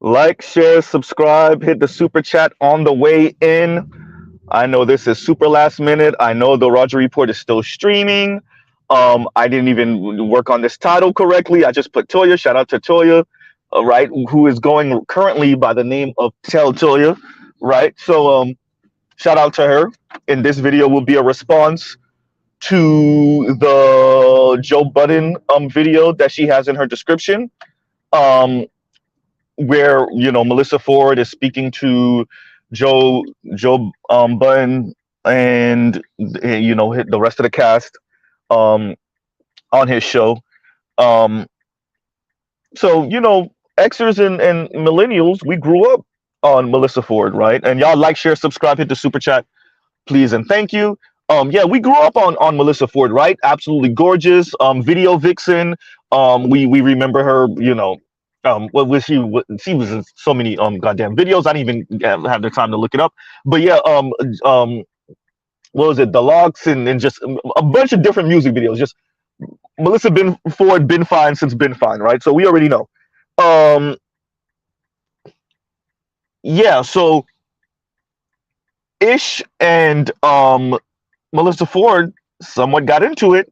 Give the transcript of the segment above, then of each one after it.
Like, share, subscribe, hit the super chat on the way in. I know this is super last minute. I know the Roger Report is still streaming. I didn't even work on this title correctly. I just put Toya. Shout out to Toya, right? Who is going currently by the name of Tell Toya, right? So, shout out to her. And this video will be a response to the Joe Budden video that she has in her description. Um, where Melissa Ford is speaking to Joe Budden and the rest of the cast um, on his show. Um, so Xers and millennials, we grew up on Melissa Ford, right? And y'all like, share, subscribe, hit the super chat, please and thank you. Yeah, we grew up on Melissa Ford, right? Absolutely gorgeous. Video vixen. We remember her, what was she? She was in so many goddamn videos. I didn't even have the time to look it up. But yeah, what was it? The Logs and just a bunch of different music videos. Just Melissa Ford been fine since been fine, right? So we already know. Um, yeah, so Ish and Melissa Ford somewhat got into it,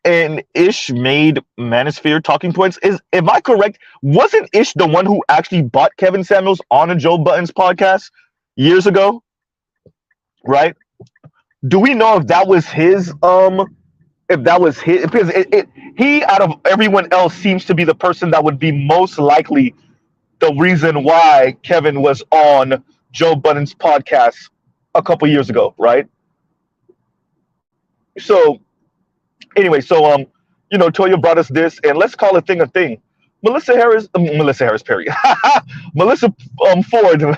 and Ish made Manosphere talking points. Am I correct? Wasn't Ish the one who actually bought Kevin Samuels on a Joe Budden's podcast years ago? Right? Do we know if that was his? If that was his? Because he, out of everyone else, seems to be the person that would be most likely the reason why Kevin was on Joe Budden's podcast a couple years ago, right? So anyway, so Toya brought us this, and let's call a thing a thing. Melissa Harris Perry, Melissa Ford.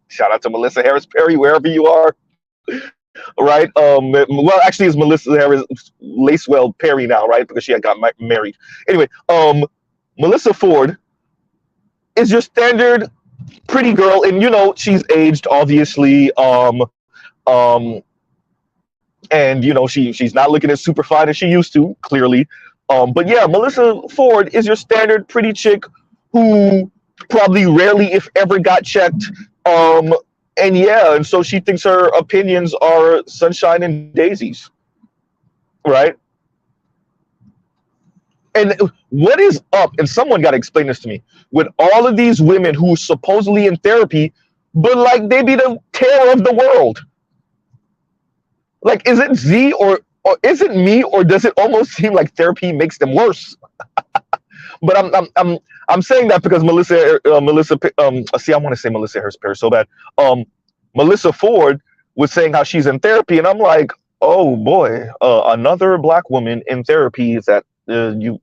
Shout out to Melissa Harris Perry, wherever you are, right? Well, actually, it's Melissa Harris Lacewell Perry now, right? Because she had got married. Anyway, Melissa Ford is your standard pretty girl, and she's aged, obviously. Um, and she's not looking as super fine as she used to, clearly. But yeah, Melissa Ford is your standard pretty chick who probably rarely, if ever, got checked. And yeah, and so she thinks her opinions are sunshine and daisies, right? And what is up? And someone got to explain this to me. With all of these women who are supposedly in therapy, but like they be the terror of the world. Like, is it Z or is it me, or does it almost seem like therapy makes them worse? But I'm saying that because Melissa see, I want to say Melissa Harris Perry so bad. Melissa Ford was saying how she's in therapy, and I'm like, oh boy, another black woman in therapy is that you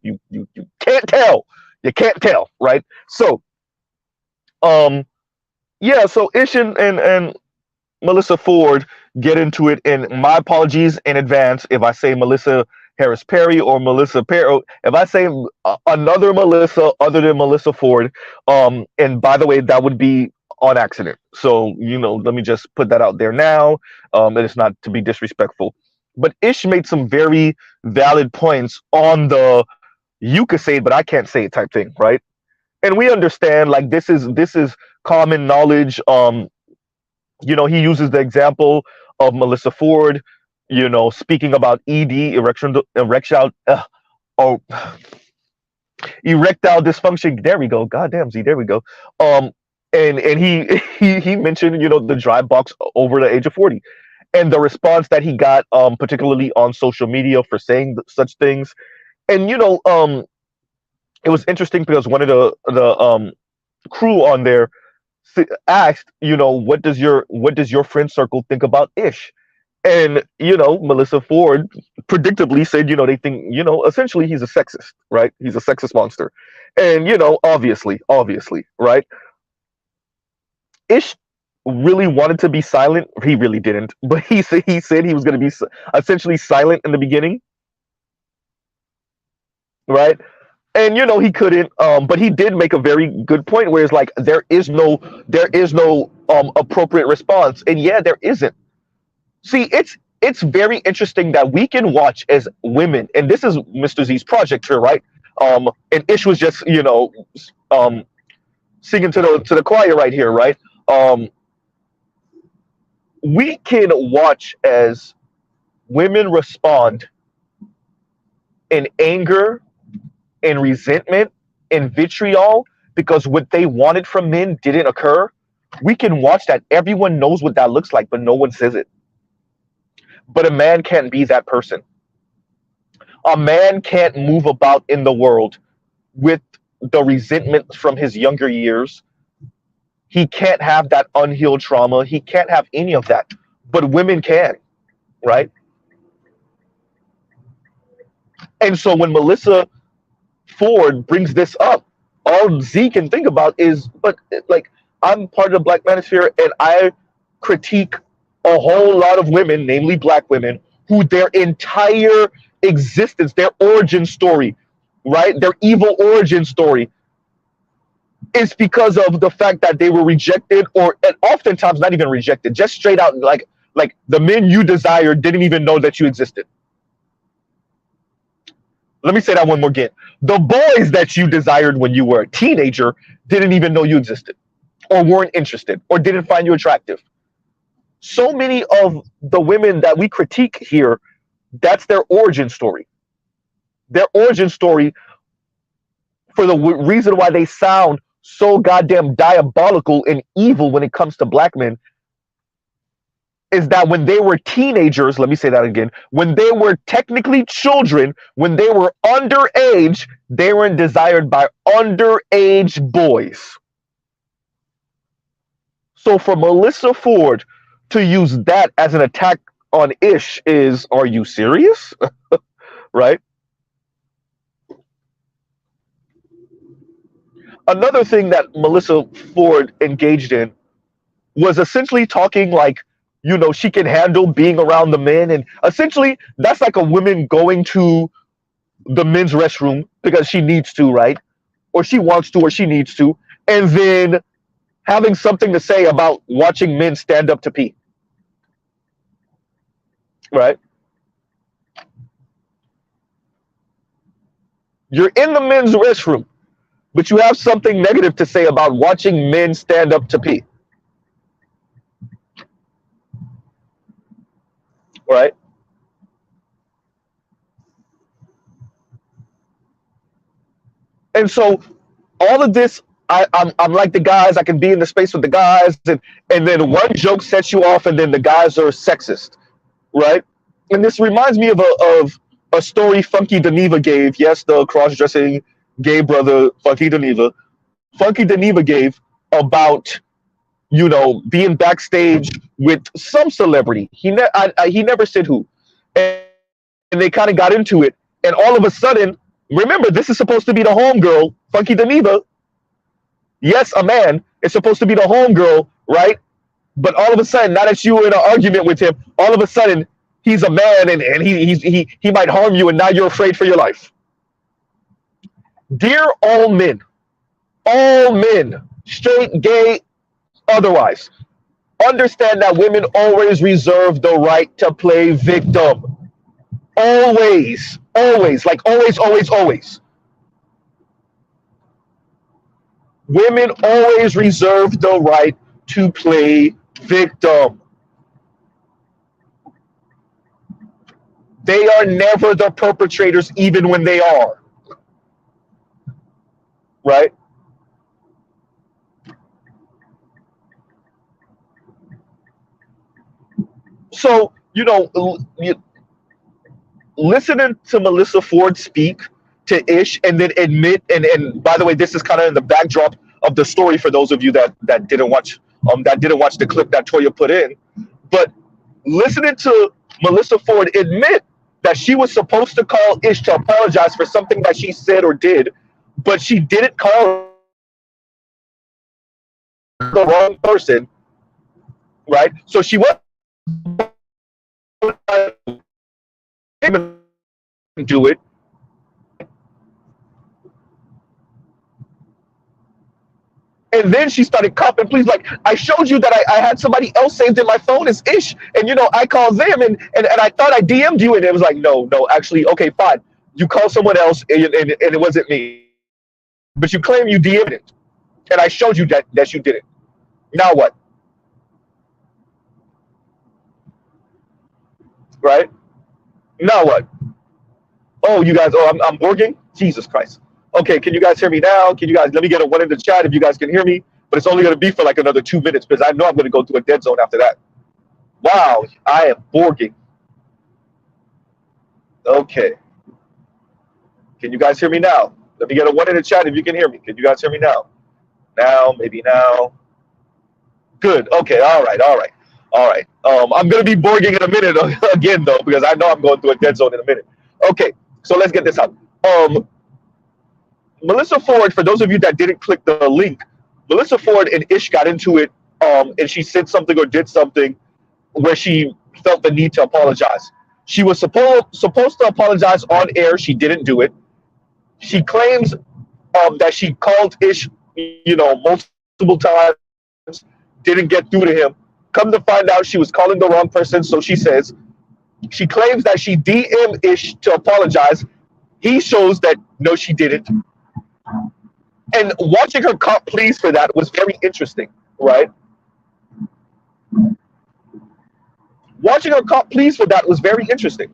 can't tell, right? So yeah, so Ish and Melissa Ford get into it, and my apologies in advance if I say Melissa Harris Perry or Melissa Perry. If I say another Melissa other than Melissa Ford, and by the way, that would be on accident. So let me just put that out there now. And it's not to be disrespectful, but Ish made some very valid points on the "you could say it, but I can't say it" type thing, right? And we understand, like, this is common knowledge. He uses the example of Melissa Ford, speaking about ED, erectile dysfunction. There we go. Goddamn, Z. There we go. And he mentioned, the dry box over the age of 40, and the response that he got, particularly on social media for saying such things. And it was interesting because one of the crew on there asked, what does your friend circle think about Ish? And Melissa Ford predictably said, they think, essentially he's a sexist, right? He's a sexist monster. And obviously, right? Ish really wanted to be silent. He really didn't, but he said he was going to be essentially silent in the beginning, right? And he couldn't, but he did make a very good point where it's like there is no appropriate response. And yeah, there isn't. See, it's very interesting that we can watch as women, and this is Mr. Z's project here, right? And Ish was just, um, singing to the choir right here, right? Um, we can watch as women respond in anger, in resentment, in vitriol because what they wanted from men didn't occur. We can watch that. Everyone knows what that looks like, but no one says it. But a man can't be that person. A man can't move about in the world with the resentment from his younger years. He can't have that unhealed trauma. He can't have any of that. But women can, right? And so when Melissa Ford brings this up, all Z can think about is, but like, I'm part of the Black Manosphere and I critique a whole lot of women, namely Black women, who their entire existence, their origin story, right? Their evil origin story is because of the fact that they were rejected, or and oftentimes not even rejected, just straight out like the men you desired didn't even know that you existed. Let me say that one more again. The boys that you desired when you were a teenager didn't even know you existed, or weren't interested, or didn't find you attractive. So many of the women that we critique here, that's their origin story. Their origin story, for the reason why they sound so goddamn diabolical and evil when it comes to Black men, is that when they were teenagers, let me say that again, when they were technically children, when they were underage, they were desired by underage boys. So for Melissa Ford to use that as an attack on Ish is, are you serious? Right? Another thing that Melissa Ford engaged in was essentially talking like, she can handle being around the men. And essentially, that's like a woman going to the men's restroom because she needs to, right? Or she wants to, or she needs to. And then having something to say about watching men stand up to pee. Right? You're in the men's restroom, but you have something negative to say about watching men stand up to pee. Right? And so all of this, I'm like the guys, I can be in the space with the guys, and then one joke sets you off, and then the guys are sexist, right? And this reminds me of a story Funky Deneva gave. Yes, the cross-dressing gay brother, Funky Deneva. Funky Deneva gave about, being backstage with some celebrity. He never said who. And they kind of got into it. And all of a sudden, remember, this is supposed to be the homegirl, Funky Deneva. Yes, a man is supposed to be the homegirl, right? But all of a sudden, now that you were in an argument with him, all of a sudden, he's a man and he might harm you, and now you're afraid for your life. Dear all men, straight, gay, otherwise, understand that women always reserve the right to play victim. Always, like always. Women always reserve the right to play victim. They are never the perpetrators, even when they are. Right? So, listening to Melissa Ford speak to Ish and then admit, and by the way, this is kind of in the backdrop of the story for those of you that didn't watch the clip that Toya put in, but listening to Melissa Ford admit that she was supposed to call Ish to apologize for something that she said or did, but she didn't call the wrong person, right? So she was do it. And then she started copping please, like, I showed you that I had somebody else saved in my phone as Ish, and I called them and I thought I DM'd you, and it was like, no, actually, okay, fine. You call someone else and it wasn't me, but you claim you DM'd it, and I showed you that you did it. Now what? Right? Now what? Oh, you guys. Oh, I'm working. Jesus Christ. Okay, can you guys hear me now? Can you guys let me get a one in the chat if you guys can hear me? But it's only going to be for like another 2 minutes because I know I'm going to go to a dead zone after that. Wow, I am borging. Okay. Can you guys hear me now? Let me get a one in the chat if you can hear me. Can you guys hear me now? Now, maybe now. Good. Okay. All right. All right. All right. I'm going to be borging in a minute again, though, because I know I'm going through a dead zone in a minute. Okay. So let's get this out. Melissa Ford, for those of you that didn't click the link, Melissa Ford and Ish got into it, and she said something or did something where she felt the need to apologize. She was supposed to apologize on air. She didn't do it. She claims that she called Ish, multiple times, didn't get through to him. Come to find out, she was calling the wrong person. So she says she claims that she DM'd Ish to apologize. He shows that no, she didn't. And watching her cop pleas for that was very interesting, right? Watching her cop pleas for that was very interesting.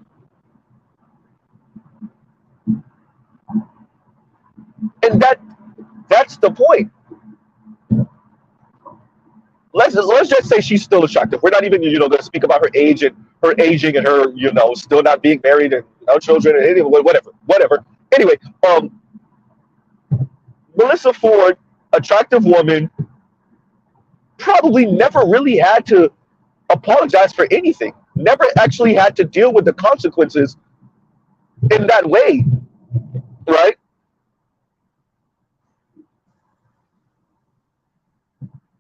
And that's the point. Let's just say she's still attractive. We're not even going to speak about her age and her aging and her still not being married and no children and anyway, whatever. Anyway, Melissa Ford, attractive woman, probably never really had to apologize for anything. Never actually had to deal with the consequences in that way, right?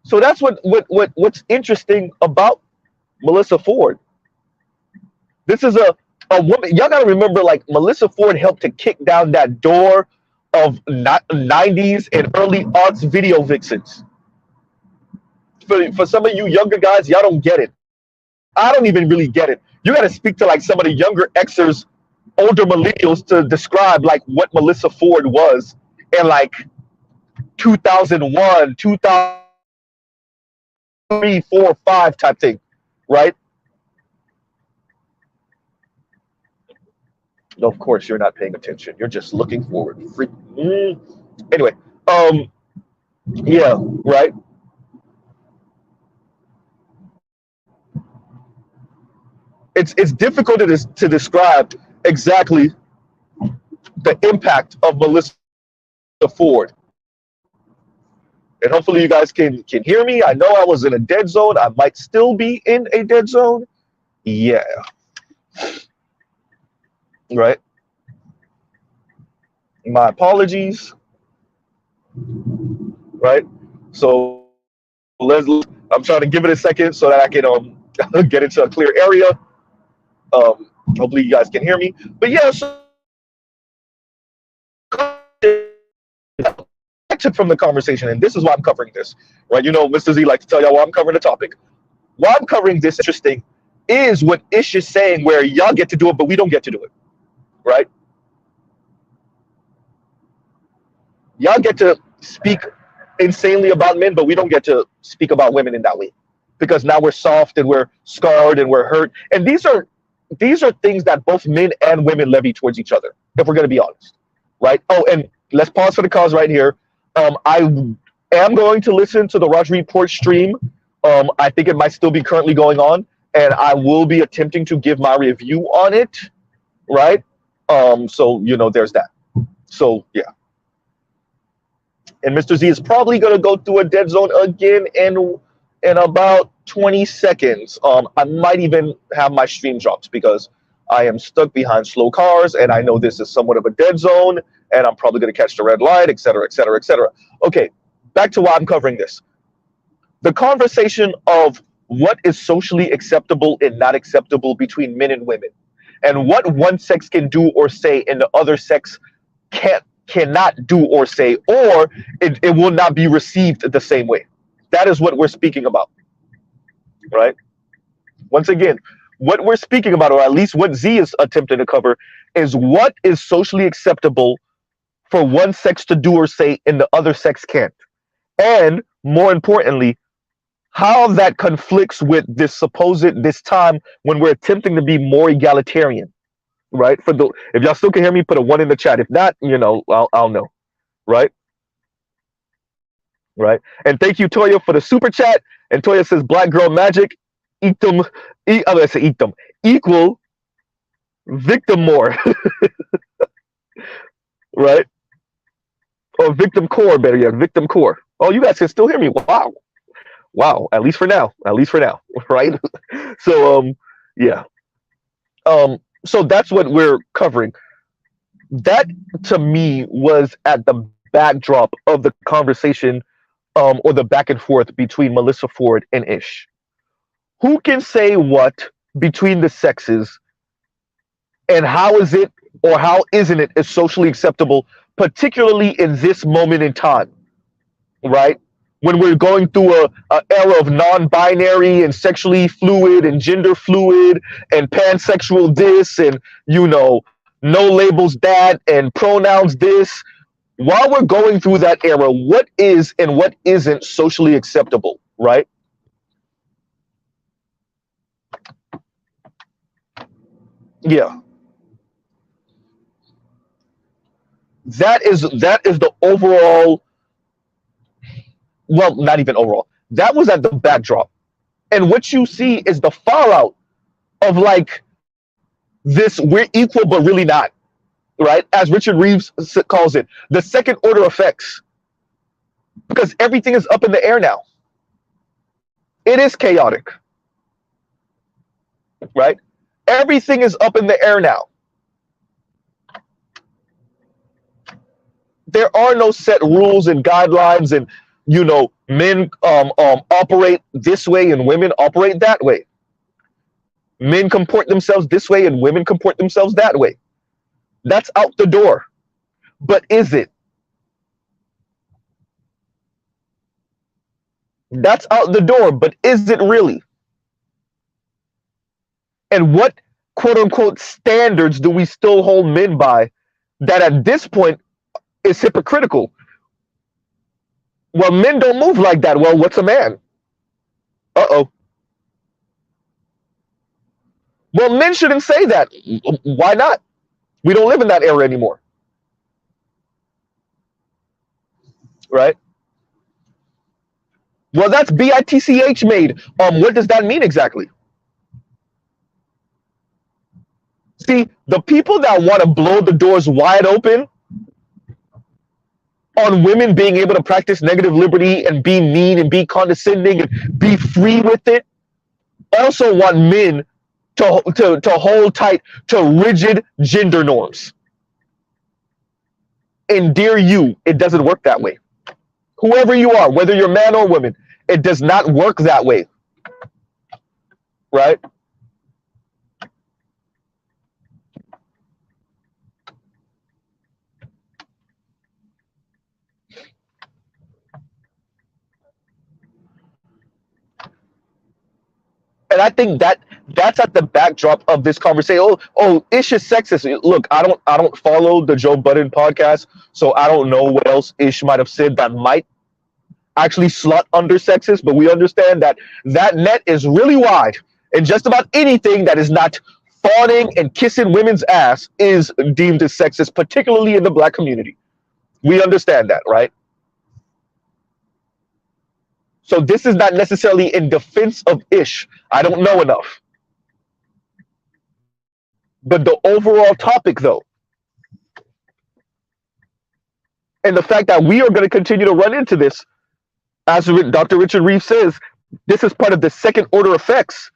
So that's what's interesting about Melissa Ford. This is a woman. Y'all gotta remember, like, Melissa Ford helped to kick down that door of 90s and early aughts video vixens. For some of you younger guys, y'all don't get it. I don't even really get it. You gotta speak to like some of the younger Xers, older millennials to describe like what Melissa Ford was in like 2001, 2003, 4, 5 type thing, right? No, of course you're not paying attention. You're just looking forward. Anyway, yeah, right. It's difficult to describe exactly the impact of Melissa Ford. And hopefully you guys can hear me. I know I was in a dead zone. I might still be in a dead zone. Yeah. Right. My apologies. Right. So I'm trying to give it a second so that I can get into a clear area. Hopefully you guys can hear me. But yeah, so I took from the conversation, and this is why I'm covering this, right? Mr. Z likes to tell y'all why I'm covering the topic. Why I'm covering this interesting is what Ish is saying, where y'all get to do it, but we don't get to do it, right? Y'all get to speak insanely about men, but we don't get to speak about women in that way, because now we're soft and we're scarred and we're hurt. And these are things that both men and women levy towards each other, if we're going to be honest, right? Oh, and let's pause for the cause right here. I am going to listen to the Roger Report stream. I think it might still be currently going on, and I will be attempting to give my review on it, right? So there's that. So yeah. And Mr. Z is probably going to go through a dead zone again in about 20 seconds. I might even have my stream dropped because I am stuck behind slow cars, and I know this is somewhat of a dead zone, and I'm probably going to catch the red light, et cetera, et cetera, et cetera. Okay, back to why I'm covering this. The conversation of what is socially acceptable and not acceptable between men and women, and what one sex can do or say and the other sex cannot do or say, or it will not be received the same way. That is what we're speaking about, right? Once again, what we're speaking about, or at least what Z is attempting to cover, is what is socially acceptable for one sex to do or say and the other sex can't. And more importantly, how that conflicts with this time when we're attempting to be more egalitarian, right? For the if y'all still can hear me, put a one in the chat. If not, I'll know, right? Right. And thank you, Toya, for the super chat. And Toya says, "Black girl magic, eat them, eat them, equal victim more," right? Or victim core, better yet, victim core. Oh, you guys can still hear me. Wow. Wow. At least for now. At least for now. Right? So yeah. So that's what we're covering. That to me was at the backdrop of the conversation or the back and forth between Melissa Ford and Ish. Who can say what between the sexes, and how is it or how isn't it is socially acceptable, particularly in this moment in time, right? When we're going through a era of non-binary and sexually fluid and gender fluid and pansexual this and no labels that and pronouns this. While we're going through that era, what is and what isn't socially acceptable, right? Yeah. That is the overall, well, not even overall. That was at the backdrop. And what you see is the fallout of like this, we're equal but really not, right? As Richard Reeves calls it, the second order effects. Because everything is up in the air now. It is chaotic, right? Everything is up in the air now. There are no set rules and guidelines, and men operate this way and women operate that way. Men comport themselves this way and women comport themselves that way. That's out the door. But is it? That's out the door, but is it really? And what quote unquote standards do we still hold men by that at this point is hypocritical? Well, men don't move like that. Well, what's a man? Uh-oh. Well, men shouldn't say that. Why not? We don't live in that era anymore. Right? Well, that's BITCH made. What does that mean exactly? See, the people that want to blow the doors wide open on women being able to practice negative liberty and be mean and be condescending and be free with it also want men to hold tight to rigid gender norms. And dear you, it doesn't work that way. Whoever you are, whether you're man or woman, it does not work that way. Right? And I think that's at the backdrop of this conversation. Oh, Ish is sexist. Look, I don't follow the Joe Budden podcast, so I don't know what else Ish might have said that might actually slot under sexist. But we understand that net is really wide, and just about anything that is not fawning and kissing women's ass is deemed as sexist, particularly in the Black community. We understand that, right? So this is not necessarily in defense of Ish. I don't know enough. But the overall topic, though, and the fact that we are going to continue to run into this, as Dr. Richard Reeves says, this is part of the second order effects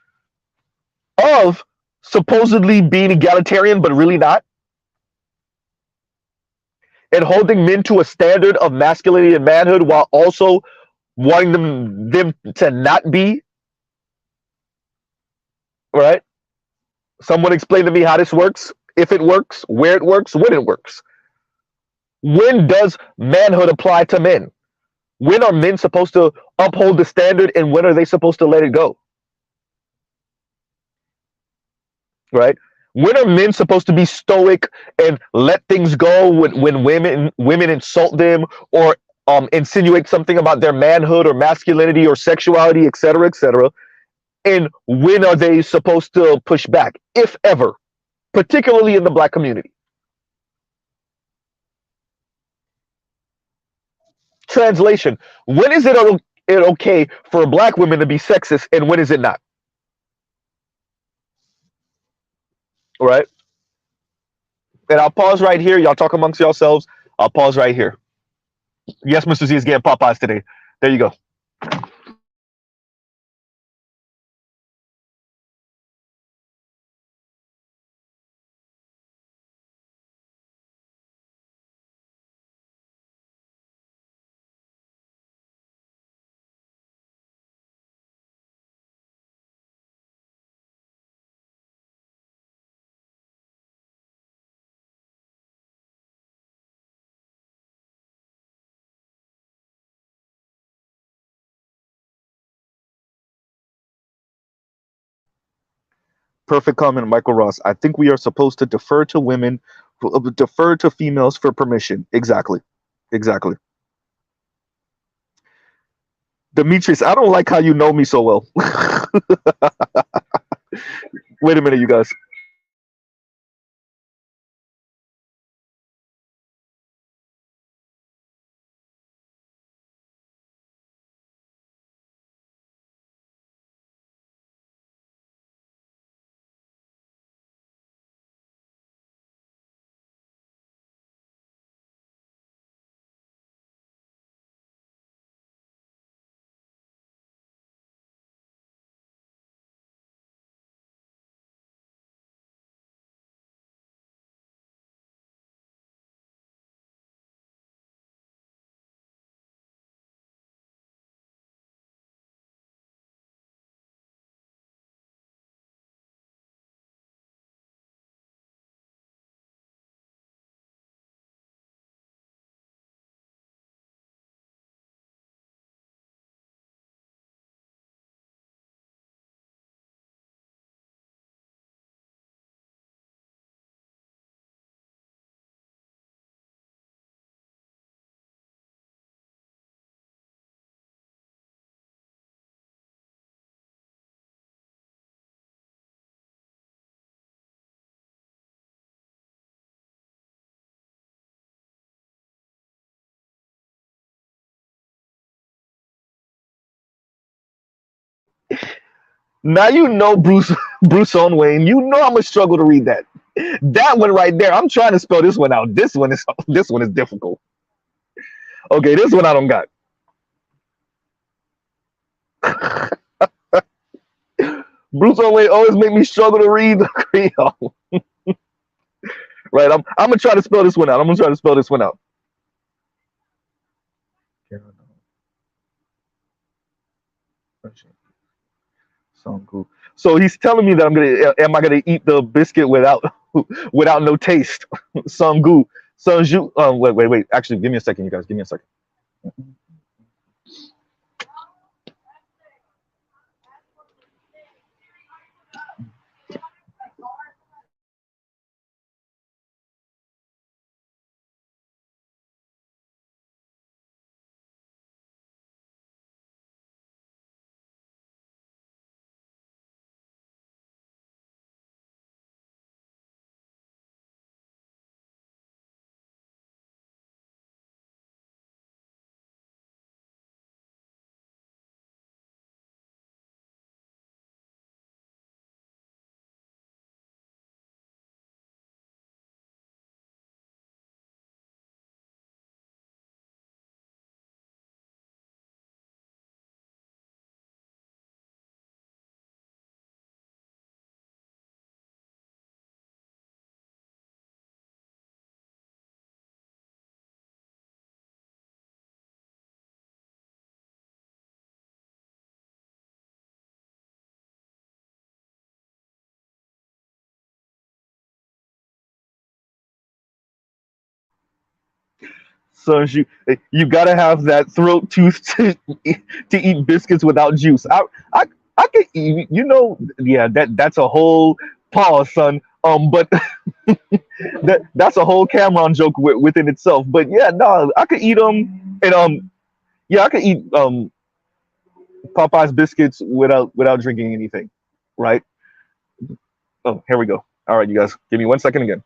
of supposedly being egalitarian, but really not. And holding men to a standard of masculinity and manhood while also wanting them to not be. Right? Someone explain to me how this works, if it works, where it works, when it works. When does manhood apply to men? When are men supposed to uphold the standard and when are they supposed to let it go? Right? When are men supposed to be stoic and let things go when women insult them or insinuate something about their manhood or masculinity or sexuality, etc., etc.? And when are they supposed to push back, if ever, particularly in the black community? Translation: when is it okay for black women to be sexist, and when is it not? All right. And I'll pause right here. Y'all talk amongst yourselves. I'll pause right here. Yes, Mr. Z is getting Popeyes today. There you go. Perfect comment, Michael Ross. I think we are supposed to defer to women, defer to females for permission. Exactly. Exactly. Demetrius, I don't like how you know me so well. Wait a minute, you guys. Now you know Bruce Owen Wayne. You know I'm gonna struggle to read that. That one right there. I'm trying to spell this one out. This one is difficult. Okay, this one I don't got. Bruce Owen Wayne always make me struggle to read the Creole. Right. I'm gonna try to spell this one out. I'm gonna try to spell this one out. So he's telling me that am I gonna eat the biscuit without no taste? Songu. Sonju. Wait. Actually, give me a second, you guys. Give me a second. So you gotta have that throat tooth to eat biscuits without juice. I can eat, yeah, that's a whole Pause, son. But that's a whole Cameron joke within itself. But yeah, no, I could eat them, and yeah, I could eat Popeye's biscuits without drinking anything, right? Oh, here we go. All right, you guys, give me 1 second again.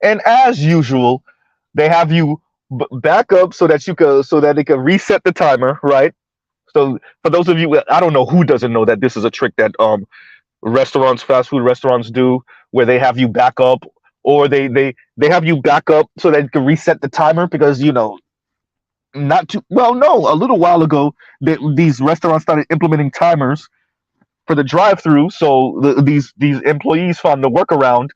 And as usual, they have you back up so that so that they can reset the timer, right? So for those of you, I don't know who doesn't know that this is a trick that restaurants, fast food restaurants do, where they have you back up, or they have you back up so that you can reset the timer because not too well, no, a little while ago these restaurants started implementing timers for the drive-through, so these employees found the workaround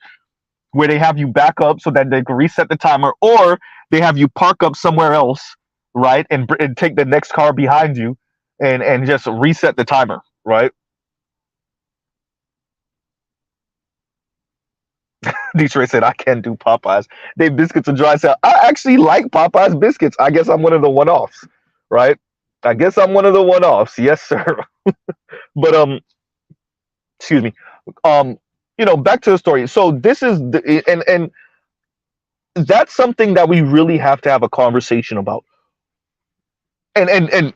where they have you back up so that they can reset the timer, or they have you park up somewhere else, right, and take the next car behind you, and just reset the timer, right? Detroit said, "I can do Popeyes. They biscuits and dry sale. I actually like Popeyes biscuits. I guess I'm one of the one-offs, right? I guess I'm one of the one-offs. Yes, sir. But excuse me. Um, back to the story. So this is and that's something that we really have to have a conversation about. And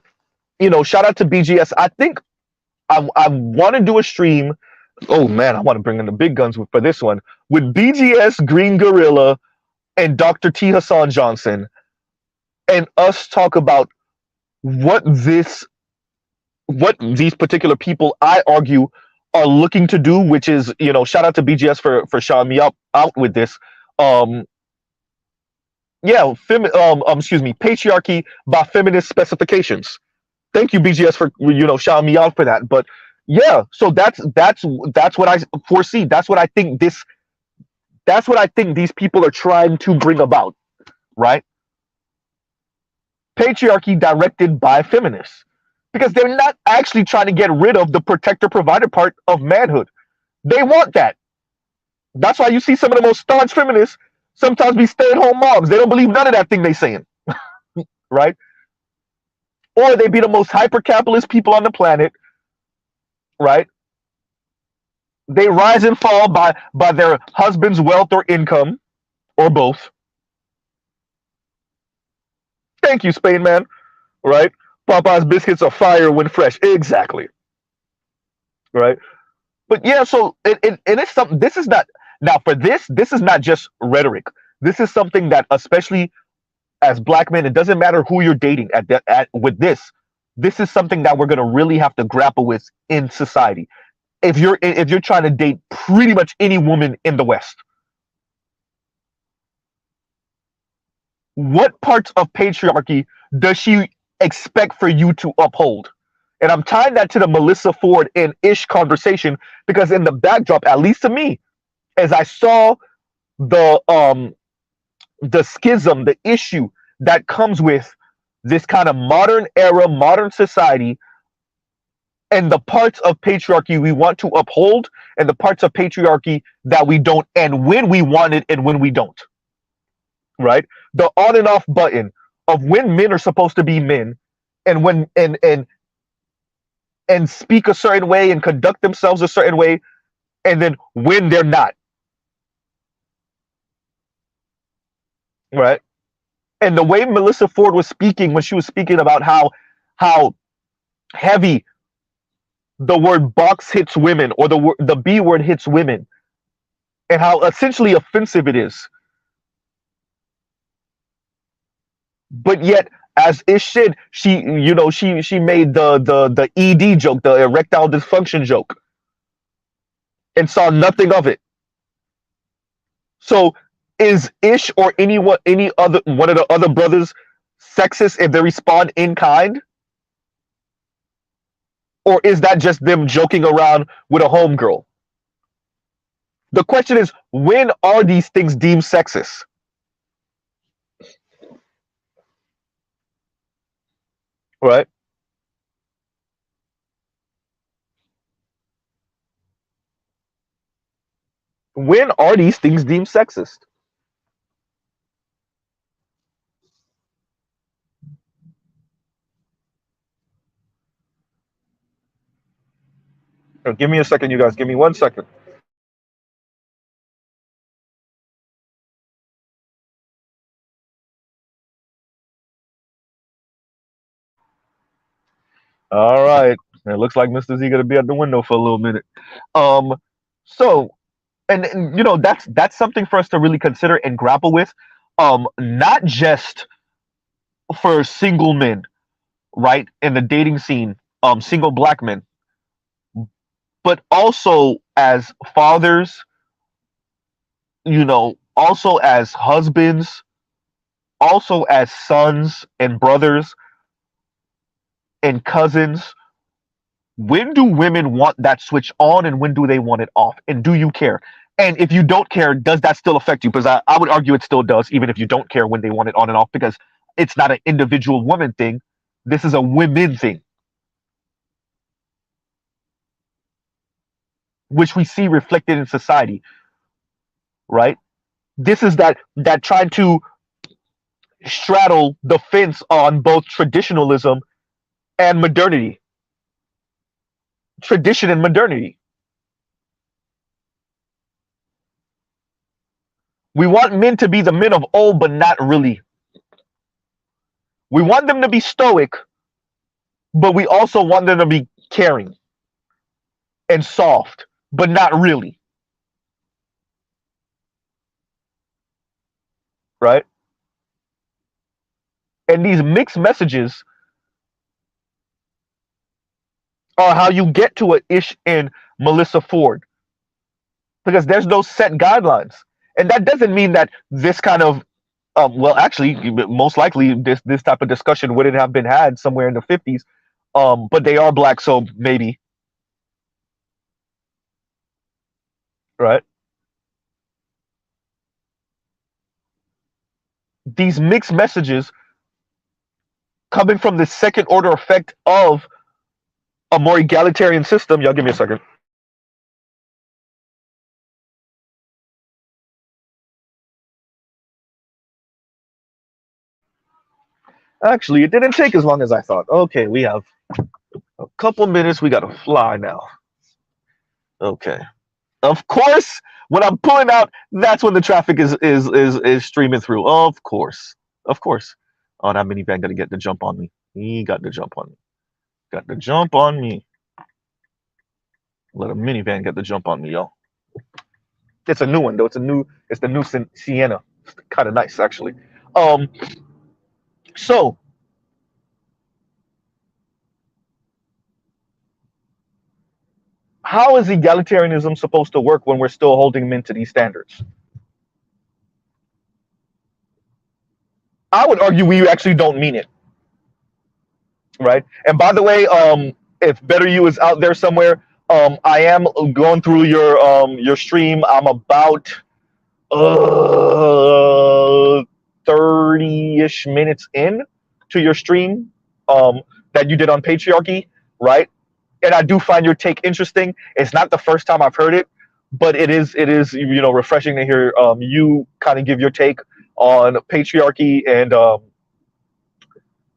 shout out to BGS. I think I want to do a stream. Oh man, I want to bring in the big guns for this one with BGS, Green Gorilla, and Dr. T. Hassan Johnson, and us talk about what what these particular people, I argue, are looking to do, which is, shout out to BGS for shouting me out with this. Um, yeah, excuse me, patriarchy by feminist specifications. Thank you, BGS, for shouting me out for that. But yeah, so that's what I foresee. That's what I think these people are trying to bring about, right? Patriarchy directed by feminists. Because they're not actually trying to get rid of the protector provider part of manhood. They want that. That's why you see some of the most staunch feminists sometimes be stay-at-home moms. They don't believe none of that thing they saying, right? Or they be the most hyper-capitalist people on the planet, right? They rise and fall by their husband's wealth or income, or both. Thank you, Spain man, right? Popeye's biscuits are fire when fresh. Exactly, right? But yeah, so and it's something. This is not now for this. This is not just rhetoric. This is something that, especially as black men, it doesn't matter who you're dating at with this. This is something that we're gonna really have to grapple with in society. If you're trying to date pretty much any woman in the West, what parts of patriarchy does she expect for you to uphold? And I'm tying that to the Melissa Ford and Ish conversation because in the backdrop, at least to me, as I saw the schism, the issue that comes with this kind of modern era, modern society, and the parts of patriarchy we want to uphold, and the parts of patriarchy that we don't, and when we want it and when we don't. Right? The on and off button of when men are supposed to be men, and when and speak a certain way and conduct themselves a certain way, and then when they're not. Right? And the way Melissa Ford was speaking when she was speaking about how heavy the word box hits women, or the B word hits women, and how essentially offensive it is. But yet, as Ish said, she made the ED joke, the erectile dysfunction joke, and saw nothing of it. So is Ish or any other one of the other brothers sexist if they respond in kind? Or is that just them joking around with a homegirl? The question is, when are these things deemed sexist? Right? When are these things deemed sexist? Give me a second, you guys. Give me 1 second. All right. It looks like Mr. Z gonna be at the window for a little minute. Um, so and that's something for us to really consider and grapple with. Not just for single men, right, in the dating scene, single black men, but also as fathers, also as husbands, also as sons and brothers and cousins. When do women want that switch on and when do they want it off? And do you care? And if you don't care, does that still affect you? Because I would argue it still does, even if you don't care when they want it on and off, because it's not an individual woman thing. This is a women thing, which we see reflected in society, right? This is that trying to straddle the fence on both traditionalism and modernity. Tradition and modernity. We want men to be the men of old, but not really. We want them to be stoic, but we also want them to be caring and soft, but not really. Right? And these mixed messages are how you get to a Ish and Melissa Ford, because there's no set guidelines. And that doesn't mean that this kind of well, actually, most likely this type of discussion wouldn't have been had somewhere in the 50s. But they are black, so maybe. Right? These mixed messages coming from the second order effect of a more egalitarian system. Y'all give me a second. Actually, it didn't take as long as I thought. Okay, we have a couple minutes. We got to fly now. Okay. Of course, when I'm pulling out, that's when the traffic is streaming through. Of course. Of course. Oh, that minivan got to get the jump on me. He got the jump on me. Got the jump on me. Let a minivan get the jump on me, y'all. It's a new one though. It's the new Sienna. It's kind of nice actually. Um, so how is egalitarianism supposed to work when we're still holding men to these standards? I would argue we actually don't mean it, right? And by the way, if Better You is out there somewhere, I am going through your stream. I'm about 30-ish minutes in to your stream that you did on patriarchy, right? And I do find your take interesting. It's not the first time I've heard it, but it is refreshing to hear you kind of give your take on patriarchy and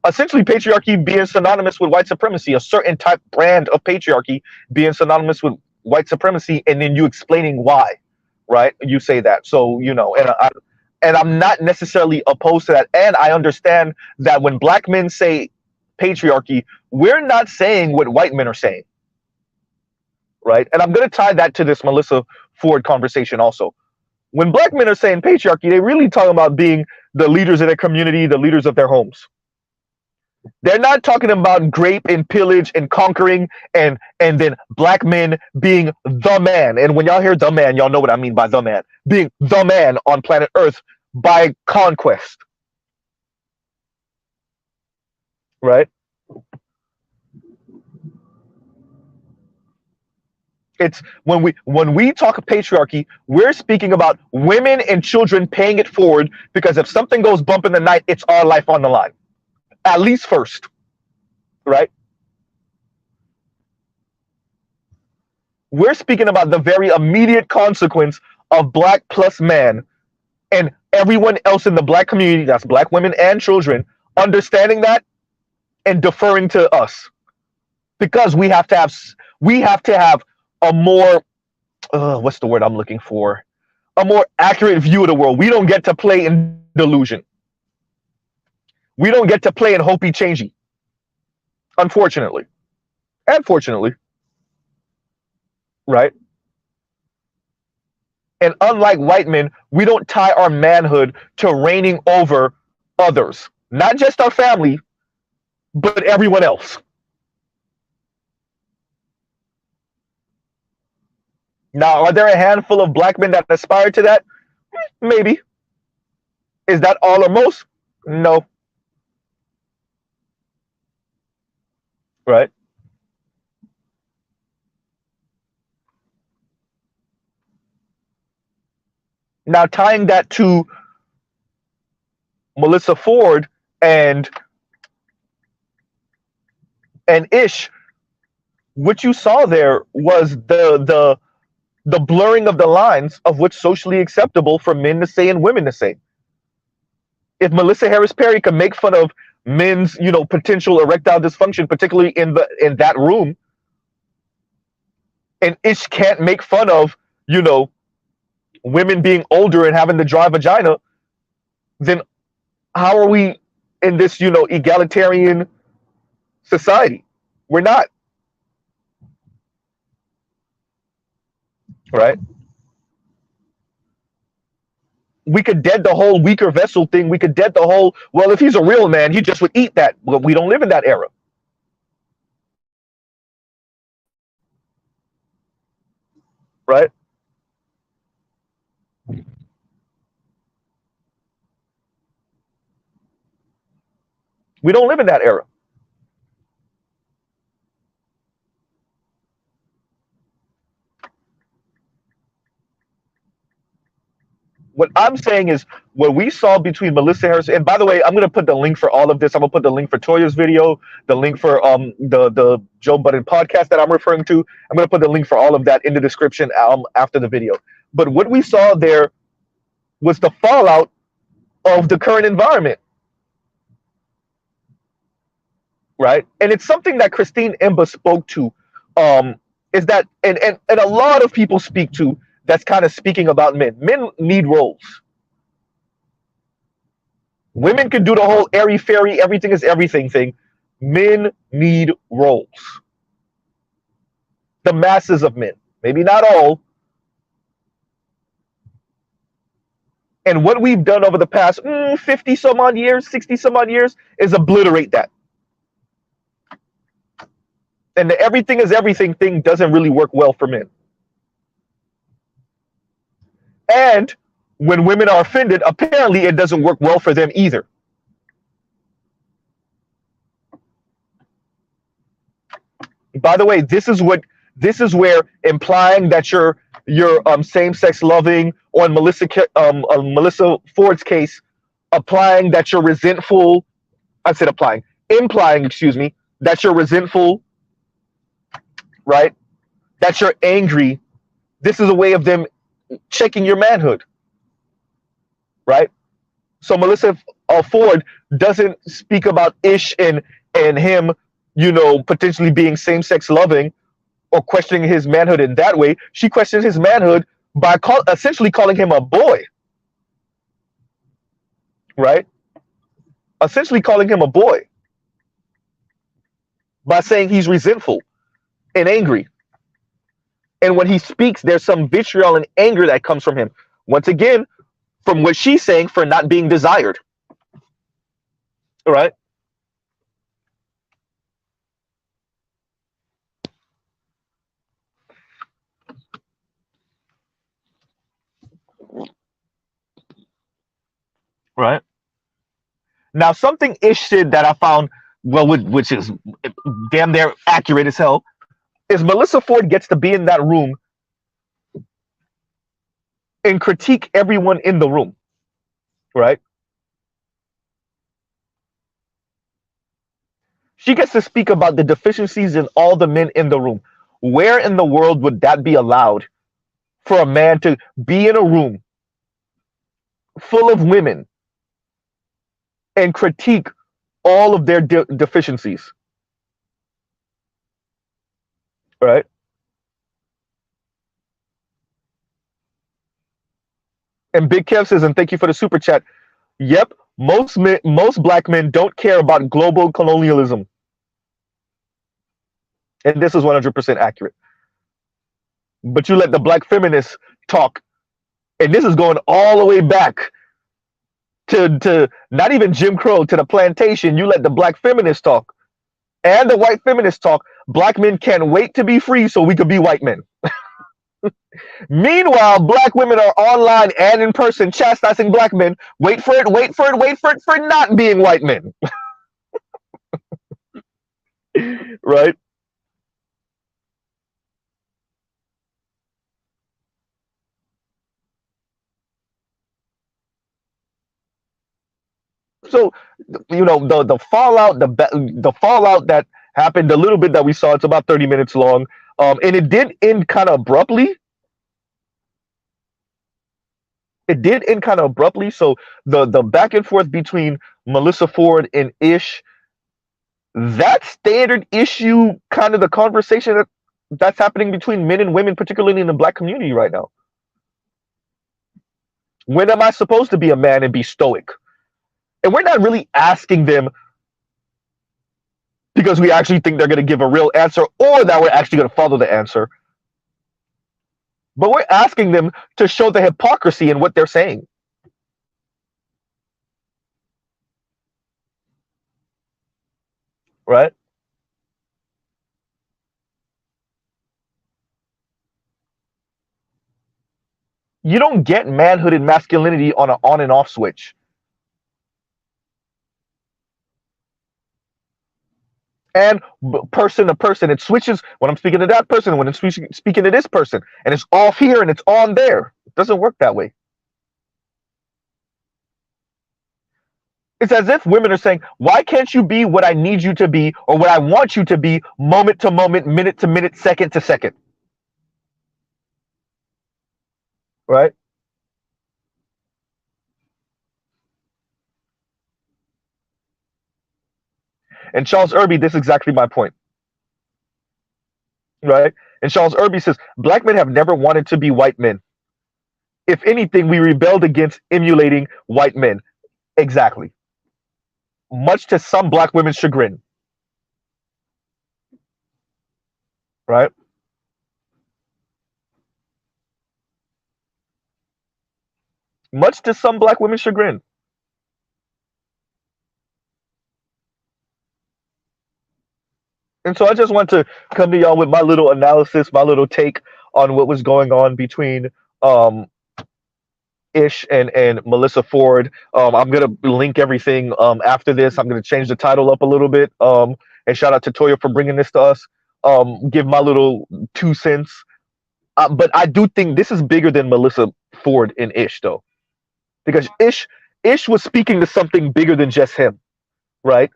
essentially patriarchy being synonymous with white supremacy, a certain type brand of patriarchy being synonymous with white supremacy, and then you explaining why, right? You say that, so and I'm not necessarily opposed to that, and I understand that when black men say patriarchy, we're not saying what white men are saying, right? And I'm going to tie that to this Melissa Ford conversation also. When black men are saying patriarchy, they really talking about being the leaders of their community, the leaders of their homes. They're not talking about grape and pillage and conquering and then black men being the man. And when y'all hear the man, y'all know what I mean by the man. Being the man on planet Earth by conquest. Right? It's when we talk of patriarchy, we're speaking about women and children paying it forward, because if something goes bump in the night, it's our life on the line. At least first. right? We're speaking about the very immediate consequence of black plus man and everyone else in the black community, that's black women and children, understanding that and deferring to us because we have to have a more what's the word I'm looking for? A more accurate view of the world. We don't get to play in delusion. We don't get to play in hopey changey. Unfortunately. And fortunately. Right? And unlike white men, we don't tie our manhood to reigning over others. Not just our family, but everyone else. Now, are there a handful of black men that aspire to that? Maybe. Is that all or most? No. Right? Now, tying that to Melissa Ford and Ish, what you saw there was the blurring of the lines of what's socially acceptable for men to say and women to say. If Melissa Harris Perry can make fun of men's, potential erectile dysfunction, particularly in that room, and Ish can't make fun of, women being older and having the dry vagina, then how are we in this, egalitarian society? We're not, right? We could dead the whole weaker vessel thing. We could dead the whole, well, if he's a real man, he just would eat that. But we don't live in that era. Right? We don't live in that era. What I'm saying is what we saw between Melissa Harris, and by the way, I'm gonna put the link for all of this. I'm gonna put the link for Toya's video, the link for the Joe Budden podcast that I'm referring to. I'm gonna put the link for all of that in the description after the video. But what we saw there was the fallout of the current environment, right? And it's something that Christine Emba spoke to, is that and a lot of people speak to, that's kind of speaking about men. Men need roles. Women can do the whole airy fairy, everything is everything thing. Men need roles. The masses of men, maybe not all. And what we've done over the past 50 some odd years, 60 some odd years, is obliterate that. And the everything is everything thing doesn't really work well for men. And when women are offended, apparently it doesn't work well for them either. By the way, this is where implying that you're same-sex loving, or in Melissa Ford's case, applying that you're resentful. I said implying, excuse me, that you're resentful, right? That you're angry. This is a way of them checking your manhood, right? So Melissa Ford doesn't speak about Ish and him, potentially being same-sex loving or questioning his manhood in that way. She questions his manhood by essentially calling him a boy, right? Essentially calling him a boy by saying he's resentful and angry. And when he speaks, there's some vitriol and anger that comes from him. Once again, from what she's saying, for not being desired. All right? Right. Now, something Ish said that I found, well, which is damn near accurate as hell, is Melissa Ford gets to be in that room and critique everyone in the room, right? She gets to speak about the deficiencies in all the men in the room. Where in the world would that be allowed for a man to be in a room full of women and critique all of their deficiencies, right? And Big Kev says, and thank you for the super chat. Yep, most black men don't care about global colonialism, and this is 100% accurate. But you let the black feminists talk, and this is going all the way back to not even Jim Crow, to the plantation. You let the black feminists talk and the white feminists talk. Black men can't wait to be free so we could be white men. Meanwhile, black women are online and in person chastising black men. Wait for it, wait for it, wait for it, for not being white men. Right? So, the fallout, the fallout that happened, the little bit that we saw, it's about 30 minutes long, and it did end kind of abruptly. It did end kind of abruptly. So the back and forth between Melissa Ford and Ish, that standard issue, kind of the conversation that's happening between men and women, particularly in the black community right now. When am I supposed to be a man and be stoic? And we're not really asking them because we actually think they're going to give a real answer or that we're actually going to follow the answer. But we're asking them to show the hypocrisy in what they're saying. Right? You don't get manhood and masculinity on an on and off switch. And person to person, it switches when I'm speaking to that person, when I'm speaking to this person, and it's off here and it's on there. It doesn't work that way. It's as if women are saying, why can't you be what I need you to be or what I want you to be, moment to moment, minute to minute, second to second? Right? And Charles Irby, this is exactly my point. Right? And Charles Irby says, black men have never wanted to be white men. If anything, we rebelled against emulating white men. Exactly. Much to some black women's chagrin. Right? Much to some black women's chagrin. And so I just want to come to y'all with my little analysis, my little take on what was going on between Ish and Melissa Ford. I'm gonna link everything after this. I'm gonna change the title up a little bit. And shout out to Toya for bringing this to us. Give my little 2 cents. But I do think this is bigger than Melissa Ford and Ish, though, because Ish was speaking to something bigger than just him, right?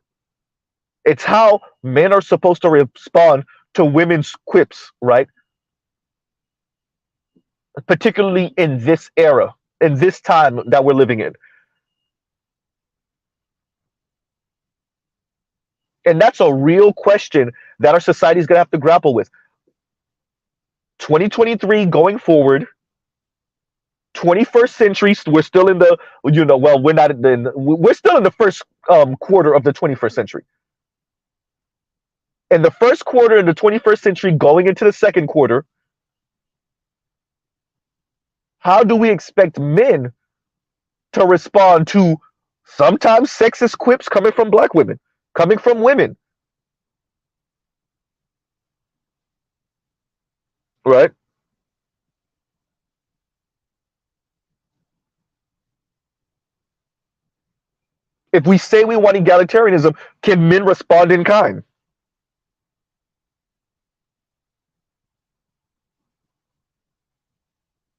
It's how men are supposed to respond to women's quips, right? Particularly in this era, in this time that we're living in. And that's a real question that our society is going to have to grapple with. 2023 going forward, 21st century, we're still in the, well, we're not in, we're still in the first quarter of the 21st century. In the first quarter in the 21st century, going into the second quarter, how do we expect men to respond to sometimes sexist quips coming from black women, coming from women? Right? If we say we want egalitarianism, can men respond in kind?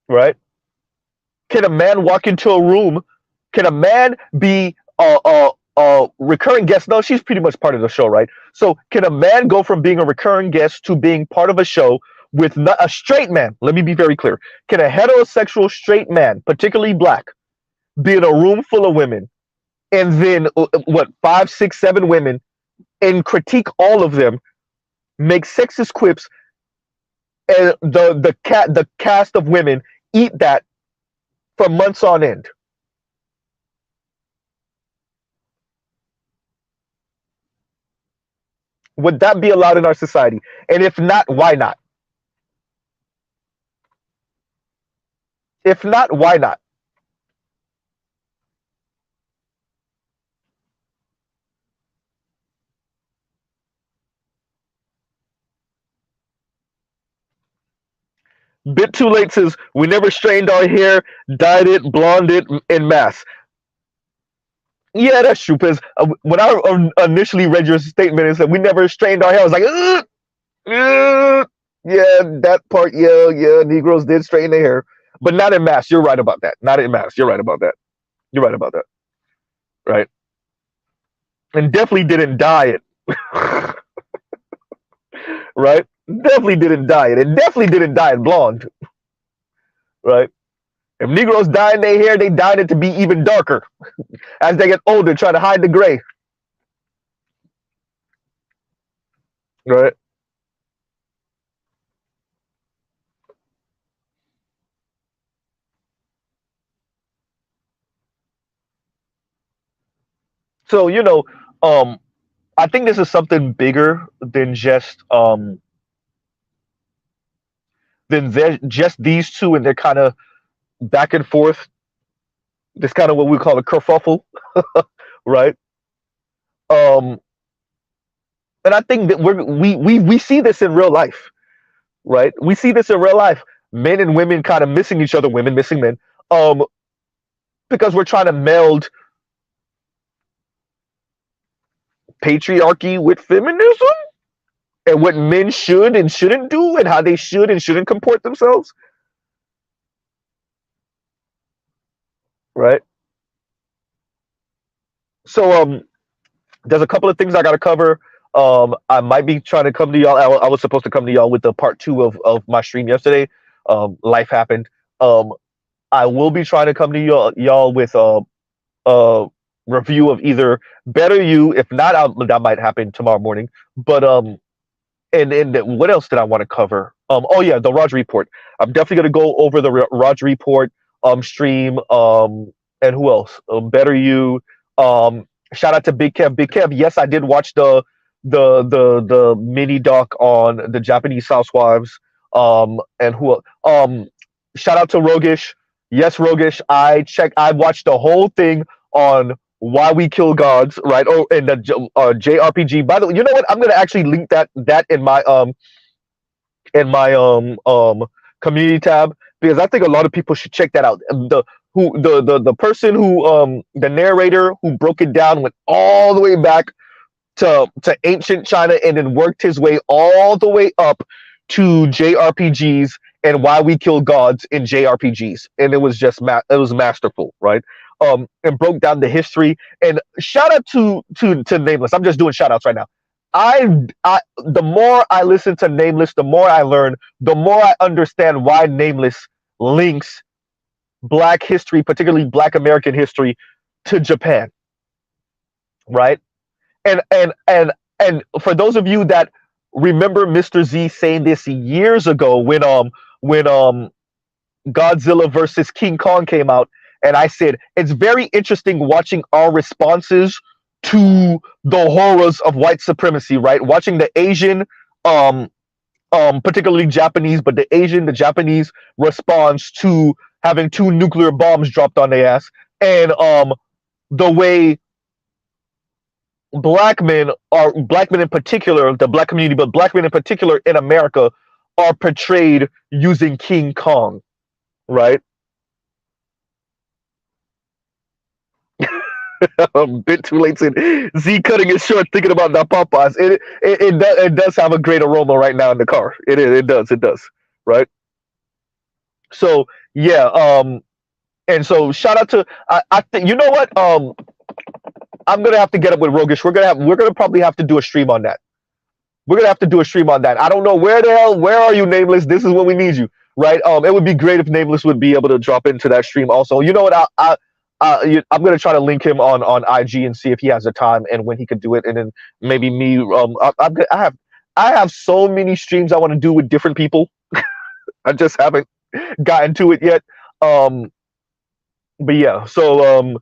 Right? Can a man walk into a room? Can a man be recurring guest. No, she's pretty much part of the show, right? So can a man go from being a recurring guest to being part of a show with not a straight man? Let me be very clear. Can a heterosexual straight man, particularly black, be in a room full of women and then what, five, six, seven women, and critique all of them, make sexist quips, and the cast of women eat that for months on end? Would that be allowed in our society? And if not, why not? If not, why not? Bit Too Late says, we never strained our hair, dyed it, blonded it in mass. Yeah, that's true. Because when I initially read your statement and said we never strained our hair, I was like, ugh, ugh. Yeah, that part, yeah, yeah. Negroes did straighten their hair, but not in mass. You're right about that. Not in mass. You're right about that. You're right about that. Right. And definitely didn't dye it. Right. Definitely didn't dye it. And definitely didn't dye it blonde. Right. If Negroes dyed their hair, they dyed it to be even darker as they get older, trying to hide the gray. Right. So um, I think this is something bigger than just these two and they're kind of back and forth. This kind of what we call a kerfuffle, right? Um, and I think that we see this in real life, right? We see this in real life. Men and women kind of missing each other, women missing men, um, because we're trying to meld patriarchy with feminism and what men should and shouldn't do and how they should and shouldn't comport themselves, right? So there's a couple of things I got to cover. I might be trying to come to y'all. I was supposed to come to y'all with the part two of my stream yesterday. Life happened. Um, I will be trying to come to y'all with a review of either Better You. If not, that might happen tomorrow morning. But and what else did I want to cover? Oh yeah, the Raj report. I'm definitely gonna go over the Raj report stream. And who else? Better You. Shout out to Big Kev. Big Kev. Yes, I did watch the mini doc on the Japanese housewives. And who? Shout out to Rogish. Yes, Rogish. I watched the whole thing on Why We Kill Gods, right? Oh, and the JRPG. By the way, you know what? I'm gonna actually link that in my community tab because I think a lot of people should check that out. The person who the narrator who broke it down went all the way back to ancient China and then worked his way all the way up to JRPGs and Why We Kill Gods in JRPGs, and it was just it was masterful, right? And broke down the history. And shout out to Nameless. I'm just doing shout outs right now. The more I listen to Nameless, the more I learn, the more I understand why Nameless links Black history, particularly Black American history, to Japan, right? And for those of you that remember Mr. Z saying this years ago when Godzilla versus King Kong came out, and I said it's very interesting watching our responses to the horrors of white supremacy, right? Watching the Asian, particularly Japanese, but the Japanese response to having two nuclear bombs dropped on their ass, and the way black men in particular, the black community, but black men in particular in America are portrayed using King Kong, right? A bit too late. Z cutting it short, thinking about the Popeyes. It does have a great aroma right now in the car. It does, right? So yeah, and so shout out to you know what I'm gonna have to get up with Rogish. We're gonna probably have to do a stream on that. We're gonna have to do a stream on that. I don't know where are you, Nameless? This is when we need you, right? It would be great if Nameless would be able to drop into that stream also. You know what? I'm gonna try to link him on IG and see if he has the time and when he could do it, and then maybe me. I have so many streams I want to do with different people. I just haven't gotten to it yet. But yeah, so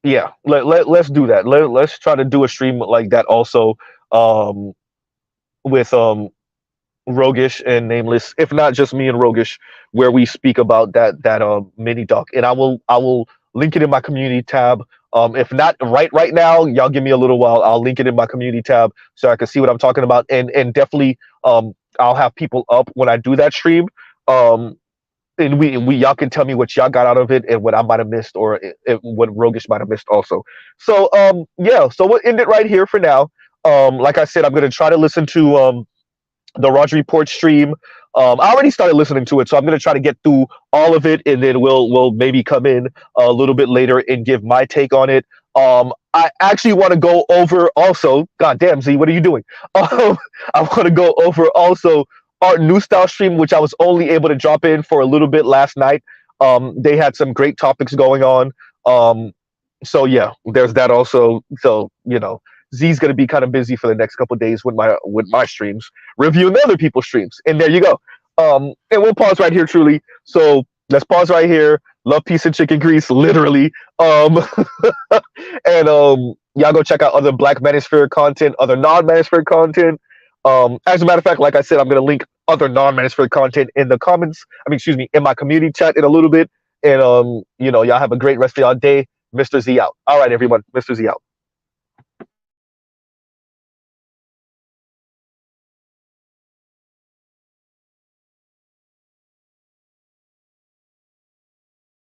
yeah, let's do that. Let's try to do a stream like that also. With Rogish and Nameless, if not just me and Rogish, where we speak about that mini doc, and I will link it in my community tab. If not right now, y'all give me a little while. I'll link it in my community tab so I can see what I'm talking about, and definitely I'll have people up when I do that stream. And we y'all can tell me what y'all got out of it and what I might have missed or what Rogish might have missed also. So yeah, so we'll end it right here for now. Like I said, I'm gonna try to listen to the Roger Report stream. I already started listening to it, so I'm gonna try to get through all of it, and then we'll maybe come in a little bit later and give my take on it. I actually want to go over also. God damn, Z, what are you doing? I want to go over also our new style stream, which I was only able to drop in for a little bit last night. They had some great topics going on. So yeah, there's that also. So Z's gonna be kind of busy for the next couple of days with my streams, reviewing other people's streams. And there you go. And we'll pause right here, truly. So let's pause right here. Love, peace, and chicken grease, literally. And y'all go check out other Black Manosphere content, other non-Manosphere content. As a matter of fact, like I said, I'm gonna link other non-Manosphere content in the comments. In my community chat in a little bit. And y'all have a great rest of y'all day. Mr. Z out. All right, everyone. Mr. Z out.